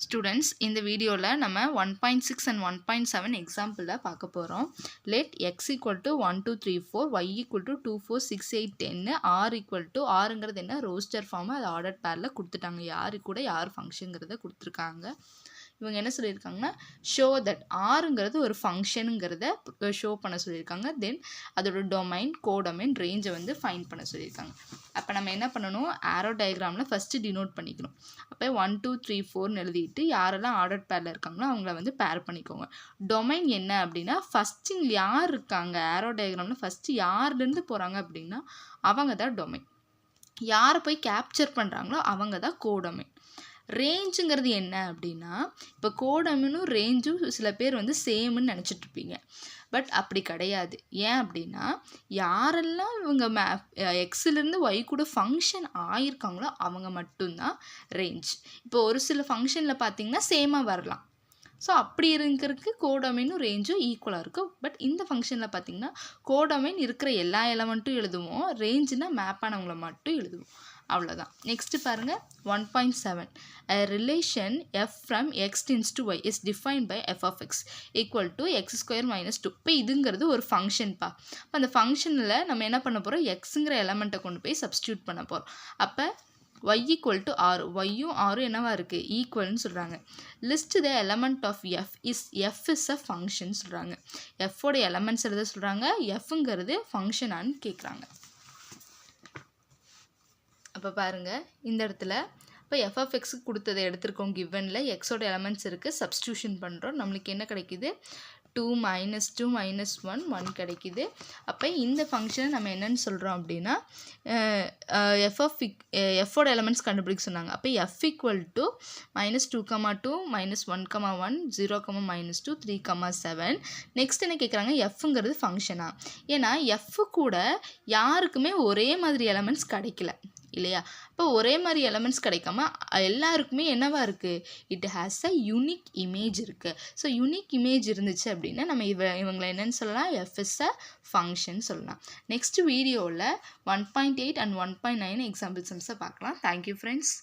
Students, இந்த வீடியோல நம்ம 1.6 and 1.7 எக்ஸாம்பிள் பார்க்க போறோம். Let x equal to 1 2 3 4, y equal to 2 4 6 8 10, r equal to rங்கிறது என்ன ரோஸ்டர் ஃபார்ம், அது ஆர்டர் பேர்ல கொடுத்துட்டாங்க. யாரு கூட யார் ஃபங்க்ஷன்ங்கிறத கொடுத்துருக்காங்க. இவங்க என்ன சொல்லியிருக்காங்கன்னா ஷோ தட் ஆருங்கிறது ஒரு ஃபங்க்ஷனுங்கிறத ஷோ பண்ண சொல்லியிருக்காங்க. தென் அதோட டொமைன், கோடொமைன், ரேஞ்சை வந்து ஃபைண்ட் பண்ண சொல்லியிருக்காங்க. அப்போ நம்ம என்ன பண்ணணும், ஆரோ டயக்ராமில் ஃபஸ்ட்டு டினோட் பண்ணிக்கணும். அப்போ 1 2 3 4ன்னு எழுதிட்டு யாரெல்லாம் ஆர்டர் பேரில் இருக்காங்களோ அவங்கள வந்து பேர் பண்ணிக்கோங்க. டொமைன் என்ன அப்படின்னா ஃபஸ்ட்டு யார் இருக்காங்க ஆரோ டயக்ராமில் ஃபஸ்ட்டு யார்லேருந்து போகிறாங்க அப்படின்னா அவங்க தான் டொமைன். யாரை போய் கேப்சர் பண்ணுறாங்களோ அவங்க தான் கோடொமைன். ரேஞ்சுங்கிறது என்ன அப்படின்னா இப்போ கோடொமைனும் ரேஞ்சும் சில பேர் வந்து சேம்னு நினச்சிட்ருப்பீங்க. பட் அப்படி கிடையாது. ஏன் அப்படின்னா யாரெல்லாம் இவங்க எக்ஸ்லேருந்து ஒய் கூட ஃபங்க்ஷன் ஆகியிருக்காங்களோ அவங்க மட்டும்தான் ரேஞ்ச். இப்போ ஒரு சில ஃபங்க்ஷனில் பார்த்தீங்கன்னா சேமாக வரலாம். ஸோ அப்படி இருக்கிறதுக்கு கோடொமைனும் ரேஞ்சும் ஈக்குவலாக இருக்கும். பட் இந்த ஃபங்க்ஷனில் பார்த்தீங்கன்னா கோடொமைன் இருக்கிற எல்லா எலமெண்ட்டும் எழுதுவோம், ரேஞ்சுனா மேப் ஆனவங்களை மட்டும் எழுதுவோம். அவ்வளோதான். நெக்ஸ்ட் பாருங்கள் 1.7. A relation f from x tends to y is defined by f of x equal to x square minus 2. இப்போ இதுங்கிறது ஒரு ஃபங்க்ஷன்ப்பா. இப்போ அந்த ஃபங்க்ஷனில் நம்ம என்ன பண்ண போகிறோம், எக்ஸுங்கிற எலமெண்ட்டை கொண்டு போய் சப்ஸ்டியூட் பண்ண போகிறோம். அப்போ y equal to r, yயும் rயும் என்னவா இருக்குது ஈக்குவல்னு சொல்கிறாங்க. List the element of f is a function சொல்கிறாங்க. எஃபோட எலமெண்ட்ஸ் எழுத சொல்கிறாங்க. எஃப்ங்கிறது ஃபங்க்ஷனான்னு கேட்குறாங்க. அப்போ பாருங்கள் இந்த இடத்துல இப்போ எஃப் ஆஃப் எக்ஸுக்கு கொடுத்ததை எடுத்துருக்கோம். கிவனில் எக்ஸோட எலமெண்ட்ஸ் இருக்குது, சப்ஸ்டியூஷன் பண்ணுறோம். நம்மளுக்கு என்ன கிடைக்கிது, 2 - 2 - 1 1 கிடைக்கிது. அப்போ இந்த ஃபங்க்ஷனை நம்ம என்னென்னு சொல்கிறோம் அப்படின்னா எஃபோட எலமெண்ட்ஸ் கண்டுபிடிக்க சொன்னாங்க. அப்போ எஃப் ஈக்குவல் டு -2, 2 -1, 1 0, -2 3, 7. நெக்ஸ்ட் என்ன கேட்குறாங்க, எஃப்ங்கிறது ஃபங்க்ஷனா. ஏன்னா எஃப் கூட யாருக்குமே ஒரே மாதிரி எலமெண்ட்ஸ் கிடைக்கல இல்லையா. இப்போ ஒரே மாதிரி எலமெண்ட்ஸ் கிடைக்காம எல்லாருக்குமே என்னவா இருக்குது, it has a unique image இருக்குது. ஸோ யூனிக் இமேஜ் இருந்துச்சு அப்படின்னா நம்ம இவங்களை என்னென்னு சொல்லலாம், எஃப் இஸ் அ ஃபங்க்ஷன் சொல்லலாம். நெக்ஸ்ட் வீடியோவில் 1.8 and 1.9 எக்ஸாம்பிள் சம்ஸை பார்க்கலாம். Thank you friends.